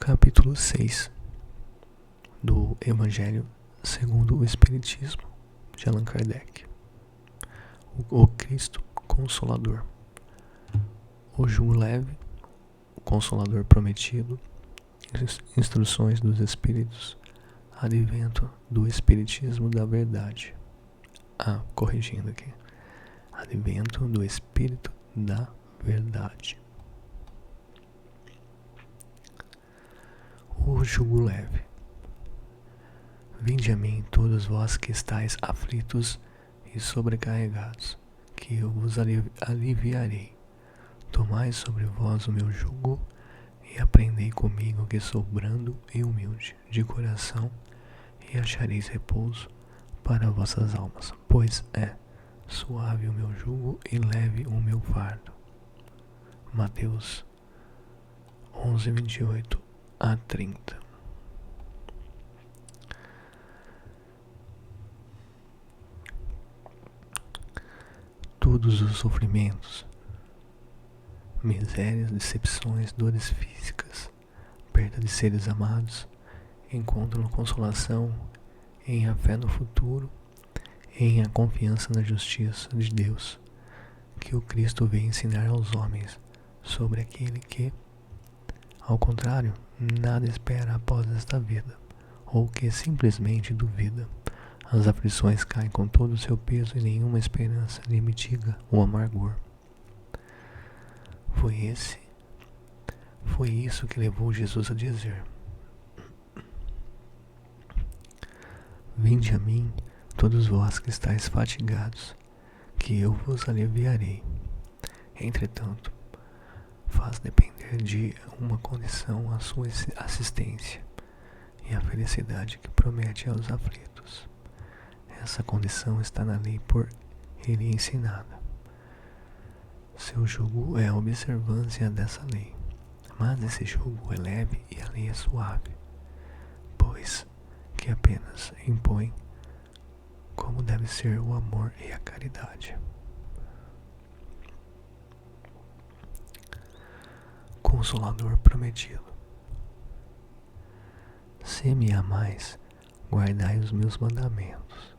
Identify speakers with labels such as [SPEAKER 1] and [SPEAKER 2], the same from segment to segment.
[SPEAKER 1] Capítulo 6 do Evangelho segundo o Espiritismo, de Allan Kardec. O Cristo Consolador. O jugo leve, o Consolador prometido, instruções dos Espíritos, advento do Espiritismo da Verdade. Corrigindo aqui. Advento do Espírito da Verdade. O jugo leve. Vinde a mim todos vós que estáis aflitos e sobrecarregados, que eu vos aliviarei. Tomai sobre vós o meu jugo e aprendei comigo, que sou brando e humilde de coração, e achareis repouso para vossas almas, pois é suave o meu jugo e leve o meu fardo. Mateus 11:28-30. Todos os sofrimentos, misérias, decepções, dores físicas, perda de seres amados, encontram consolação em a fé no futuro, em a confiança na justiça de Deus, que o Cristo veio ensinar aos homens sobre aquele que, ao contrário, nada espera após esta vida, ou que simplesmente duvida. As aflições caem com todo o seu peso e nenhuma esperança lhe mitiga o amargor. Foi isso que levou Jesus a dizer: Vinde a mim, todos vós que estáis fatigados, que eu vos aliviarei. Entretanto, faz depender de uma condição a sua assistência e a felicidade que promete aos aflitos. Essa condição está na lei por ele ensinada. Seu jugo é a observância dessa lei, mas esse jugo é leve e a lei é suave, pois que apenas impõe como deve ser o amor e a caridade. Consolador prometido. Se me amais, guardai os meus mandamentos.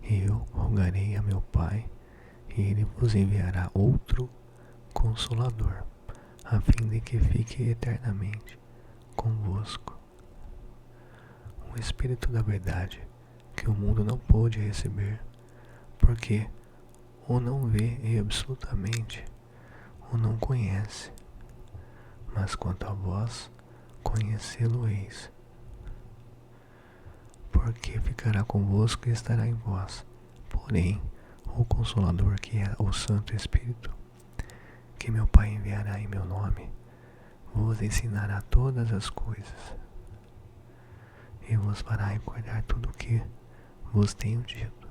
[SPEAKER 1] Eu rogarei a meu Pai, e Ele vos enviará outro Consolador, a fim de que fique eternamente convosco. O Espírito da Verdade, que o mundo não pôde receber, porque o não vê e absolutamente o não conhece. Mas quanto a vós, conhecê-lo-eis, porque ficará convosco e estará em vós. Porém, o Consolador, que é o Santo Espírito, que meu Pai enviará em meu nome, vos ensinará todas as coisas, e vos fará recordar tudo o que vos tenho dito.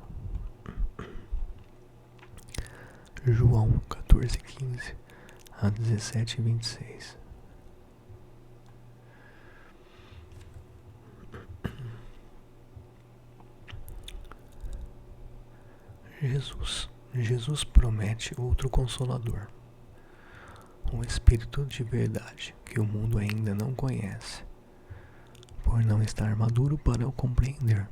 [SPEAKER 1] João 14:15-17:26. Jesus promete outro Consolador, um Espírito de verdade que o mundo ainda não conhece, por não estar maduro para o compreender.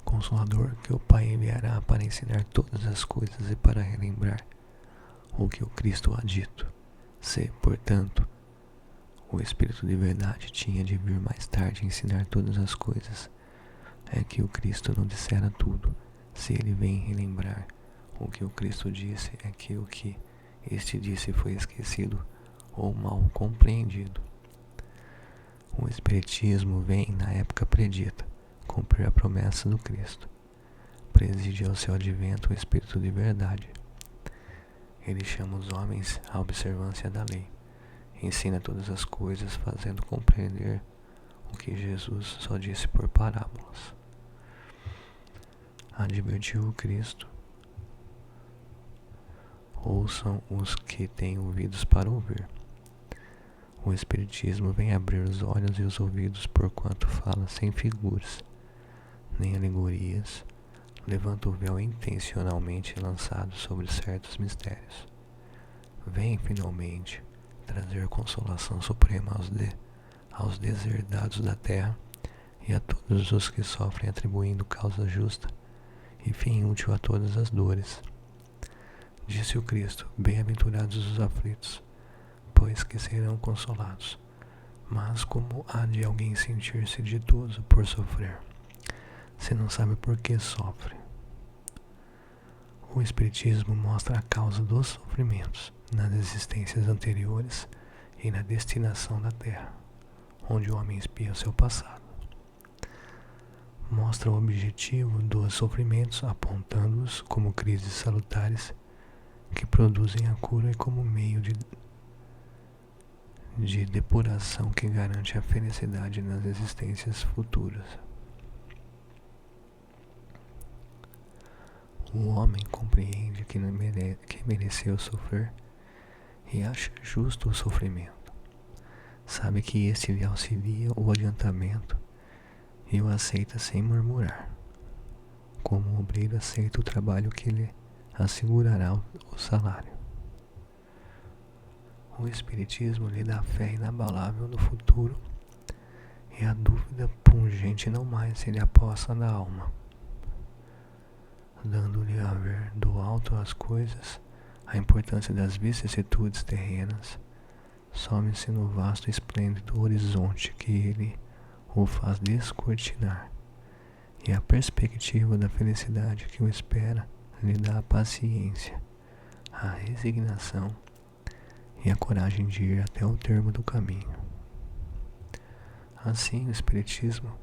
[SPEAKER 1] Consolador que o Pai enviará para ensinar todas as coisas e para relembrar o que o Cristo há dito. Se, portanto, o Espírito de verdade tinha de vir mais tarde ensinar todas as coisas, é que o Cristo não dissera tudo. Se ele vem relembrar o que o Cristo disse, é que o que este disse foi esquecido ou mal compreendido. O Espiritismo vem na época predita, cumprir a promessa do Cristo. Preside ao seu advento o Espírito de Verdade. Ele chama os homens à observância da lei, ensina todas as coisas, fazendo compreender o que Jesus só disse por parábolas. Advertiu o Cristo: ouçam os que têm ouvidos para ouvir. O Espiritismo vem abrir os olhos e os ouvidos, porquanto fala sem figuras, nem alegorias, levanta o véu intencionalmente lançado sobre certos mistérios. Vem, finalmente, trazer consolação suprema aos de aos deserdados da terra e a todos os que sofrem atribuindo causa justa e fim útil a todas as dores. Disse o Cristo: bem-aventurados os aflitos, pois que serão consolados. Mas como há de alguém sentir-se ditoso por sofrer, se não sabe por que sofre? O Espiritismo mostra a causa dos sofrimentos nas existências anteriores e na destinação da Terra, onde o homem espia seu passado. Mostra o objetivo dos sofrimentos, apontando-os como crises salutares que produzem a cura e como meio de depuração que garante a felicidade nas existências futuras. O homem compreende que mereceu sofrer e acha justo o sofrimento. Sabe que este lhe auxilia o adiantamento e o aceita sem murmurar, como o obreiro aceita o trabalho que lhe assegurará o salário. O Espiritismo lhe dá fé inabalável no futuro e a dúvida pungente não mais se lhe apossa da alma, dando-lhe a ver do alto as coisas, a importância das vicissitudes terrenas, some-se no vasto e esplêndido horizonte que ele o faz descortinar, e a perspectiva da felicidade que o espera lhe dá a paciência, a resignação e a coragem de ir até o termo do caminho. Assim, o Espiritismo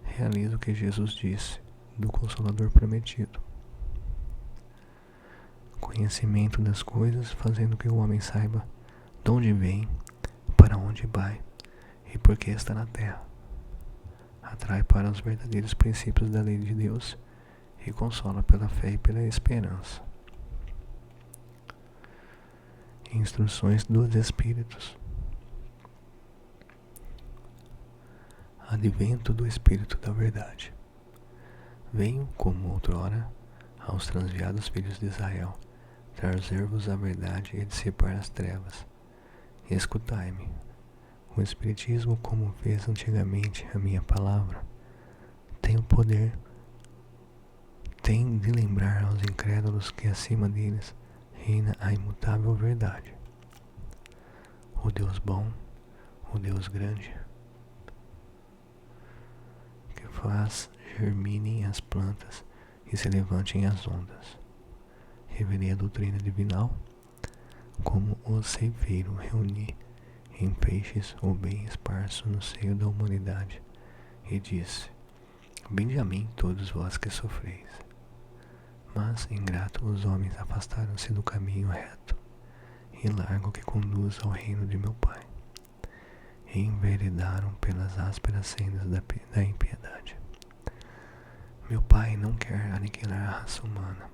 [SPEAKER 1] realiza o que Jesus disse do Consolador prometido: conhecimento das coisas, fazendo que o homem saiba de onde vem, para onde vai e por que está na terra. Atrai para os verdadeiros princípios da lei de Deus e consola pela fé e pela esperança. Instruções dos Espíritos. Advento do Espírito da Verdade. Venho, como outrora, aos transviados filhos de Israel, trazer-vos a verdade e dissipar as trevas. Escutai-me. O Espiritismo, como fez antigamente a minha palavra, tem o poder, tem de lembrar aos incrédulos que acima deles reina a imutável verdade. O Deus bom, o Deus grande, que faz germinem as plantas e se levantem as ondas. Revelei a doutrina divinal, como o ceifeiro reuni em peixes o bem esparso no seio da humanidade, e disse: vinde a mim todos vós que sofreis. Mas, ingrato, os homens afastaram-se do caminho reto e largo que conduz ao reino de meu Pai, e enveredaram pelas ásperas sendas da impiedade. Meu Pai não quer aniquilar a raça humana,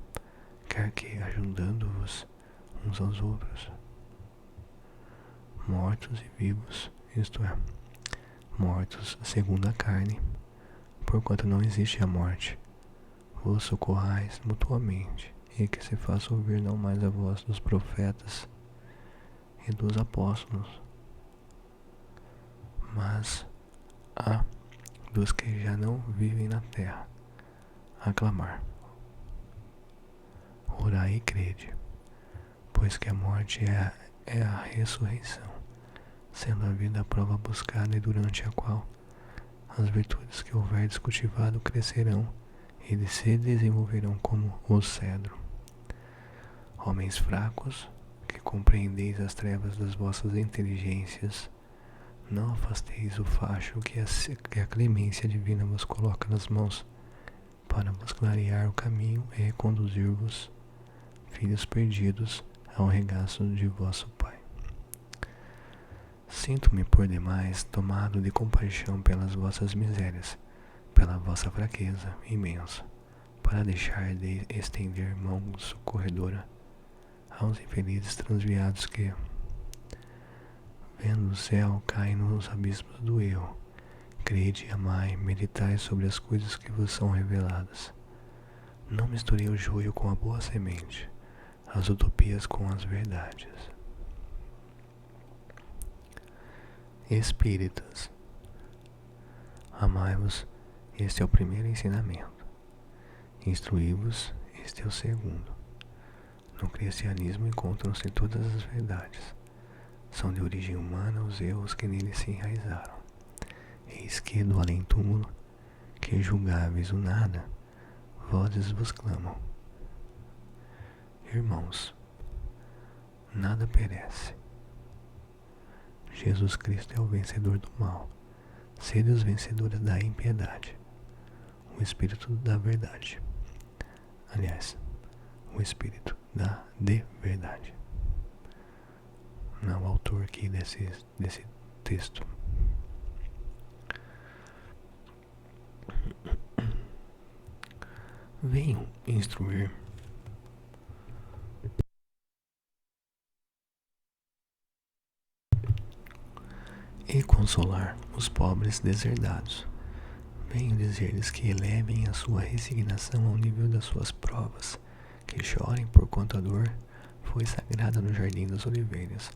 [SPEAKER 1] quer que, ajudando-vos uns aos outros, mortos e vivos, isto é, mortos segundo a carne, porquanto não existe a morte, vos socorrais mutuamente, e que se faça ouvir não mais a voz dos profetas e dos apóstolos, mas a dos que já não vivem na terra, aclamar: orai e crede, pois que a morte é a ressurreição, sendo a vida a prova buscada e durante a qual as virtudes que houverdes cultivado crescerão e se desenvolverão como o cedro. Homens fracos, que compreendeis as trevas das vossas inteligências, não afasteis o facho que a clemência divina vos coloca nas mãos, para vos clarear o caminho e conduzir-vos, filhos perdidos, ao regaço de vosso Pai. Sinto-me por demais tomado de compaixão pelas vossas misérias, pela vossa fraqueza imensa, para deixar de estender mão socorredora aos infelizes transviados que, vendo o céu, caem nos abismos do erro. Crede, amai, meditai sobre as coisas que vos são reveladas. Não misturei o joio com a boa semente, as utopias com as verdades. Espíritas, amai-vos, este é o primeiro ensinamento. Instruí-vos, este é o segundo. No cristianismo encontram-se todas as verdades. São de origem humana os erros que nele se enraizaram. Eis que do além-túmulo, que julgáveis o nada, vozes vos clamam. Irmãos, nada perece. Jesus Cristo é o vencedor do mal. Sede os vencedores da impiedade. O Espírito da verdade. Aliás, o Espírito de verdade. Não o autor aqui desse texto. Venho instruir e consolar os pobres deserdados. Venho dizer-lhes que elevem a sua resignação ao nível das suas provas, que chorem por quanto a dor foi sagrada no jardim das oliveiras,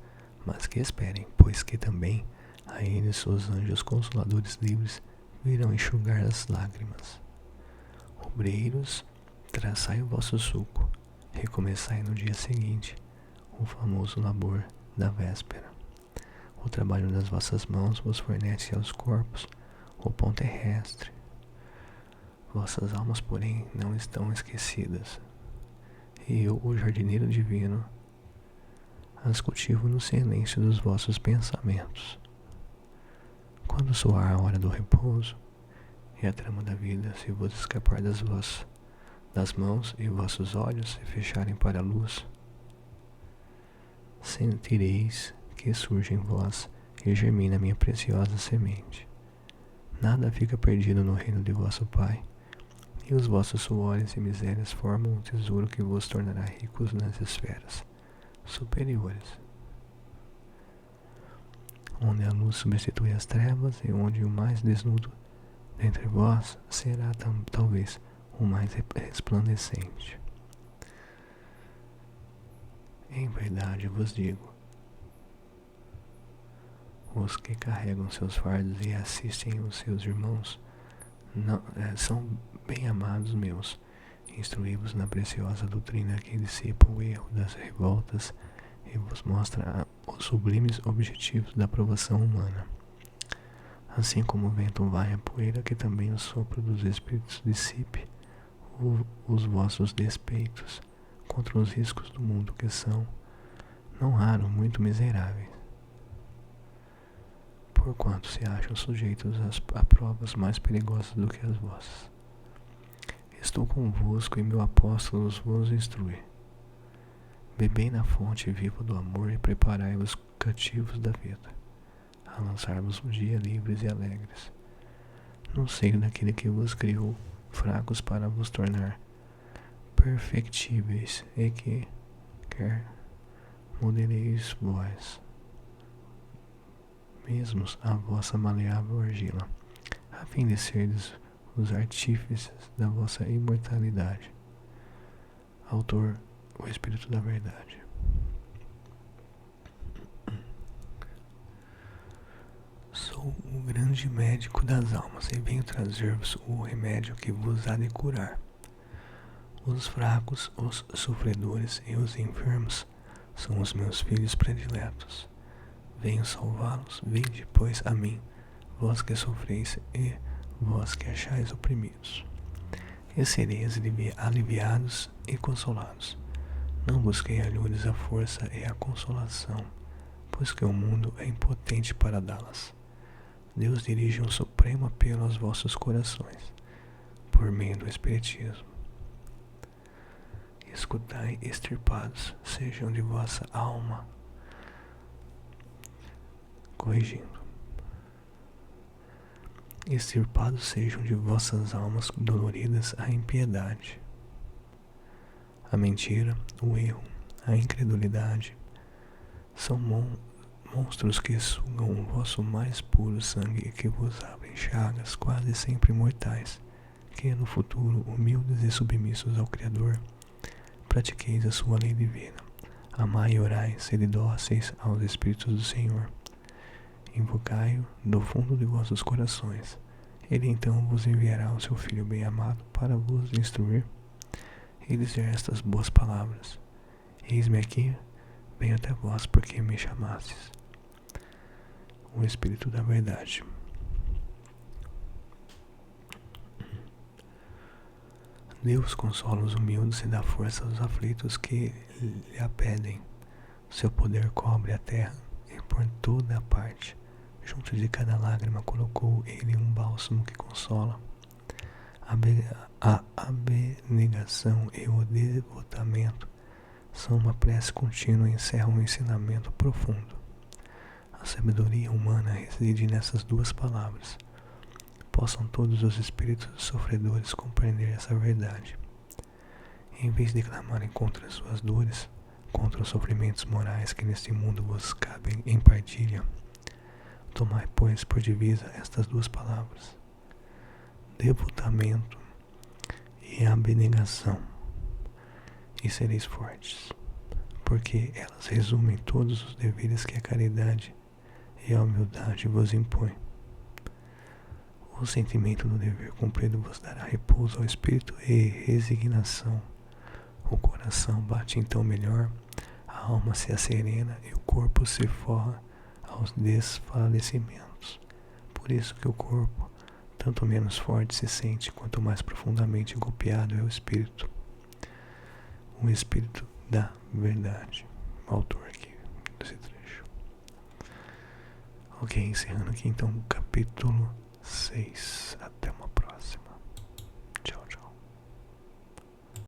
[SPEAKER 1] mas que esperem, pois que também a eles os anjos consoladores livres virão enxugar as lágrimas. Obreiros, traçai o vosso sulco, recomeçai no dia seguinte o famoso labor da véspera. O trabalho das vossas mãos vos fornece aos corpos o pão terrestre. Vossas almas, porém, não estão esquecidas. E eu, o jardineiro divino, as cultivo no silêncio dos vossos pensamentos. Quando soar a hora do repouso, e a trama da vida se vos escapar das mãos e vossos olhos se fecharem para a luz, sentireis que surge em vós e germina minha preciosa semente. Nada fica perdido no reino de vosso Pai, e os vossos suores e misérias formam um tesouro que vos tornará ricos nas esferas superiores, onde a luz substitui as trevas e onde o mais desnudo dentre vós será talvez o mais resplandecente. Em verdade vos digo, os que carregam seus fardos e assistem os seus irmãos são bem amados meus. Instruí-vos na preciosa doutrina que dissipa o erro das revoltas e vos mostra os sublimes objetivos da aprovação humana. Assim como o vento vai a poeira, que também o sopro dos espíritos dissipe os vossos despeitos contra os riscos do mundo, que são, não raro, muito miseráveis, porquanto se acham sujeitos a provas mais perigosas do que as vossas. Estou convosco e meu apóstolo vos instrui. Bebei na fonte viva do amor e preparai-vos cativos da vida, a lançar-vos um dia livres e alegres, no seio daquele que vos criou fracos para vos tornar perfectíveis, e que quer modereis vós mesmos a vossa maleável argila, a fim de serdes os artífices da vossa imortalidade. Autor, o Espírito da Verdade. Sou o grande médico das almas e venho trazer-vos o remédio que vos há de curar. Os fracos, os sofredores e os enfermos são os meus filhos prediletos. Venho salvá-los, vinde, pois, a mim, vós que sofreis e vós que achais oprimidos, e sereis aliviados e consolados. Não busquei alhures a força e a consolação, pois que o mundo é impotente para dá-las. Deus dirige um supremo apelo aos vossos corações, por meio do Espiritismo. Escutai, extirpados sejam de vossa alma, corrigindo. Extirpados sejam de vossas almas doloridas a impiedade, a mentira, o erro, a incredulidade. São monstros que sugam o vosso mais puro sangue e que vos abrem chagas quase sempre mortais, que no futuro, humildes e submissos ao Criador, pratiqueis a sua lei divina. Amai e orai, sede dóceis aos Espíritos do Senhor, Invocai-o do fundo de vossos corações. Ele então vos enviará o seu Filho bem-amado para vos instruir e dizer estas boas palavras. Eis-me aqui, venho até vós porque me chamastes. O Espírito da Verdade. Deus consola os humildes e dá força aos aflitos que lhe a pedem. Seu poder cobre a terra e por toda a parte. Junto de cada lágrima colocou ele um bálsamo que consola. A abnegação e o devotamento são uma prece contínua e encerram um ensinamento profundo. A sabedoria humana reside nessas duas palavras. Possam todos os espíritos sofredores compreender essa verdade. Em vez de clamarem contra as suas dores, contra os sofrimentos morais que neste mundo vos cabem em partilha, tomai, pois, por divisa estas duas palavras: devotamento e abnegação, e sereis fortes, porque elas resumem todos os deveres que a caridade e a humildade vos impõem. O sentimento do dever cumprido vos dará repouso ao espírito e resignação. O coração bate então melhor, a alma se asserena e o corpo se forra aos desfalecimentos. Por isso que o corpo, tanto menos forte se sente, quanto mais profundamente golpeado é o espírito. O Espírito da Verdade. O autor aqui desse trecho. Ok, encerrando aqui então o capítulo 6.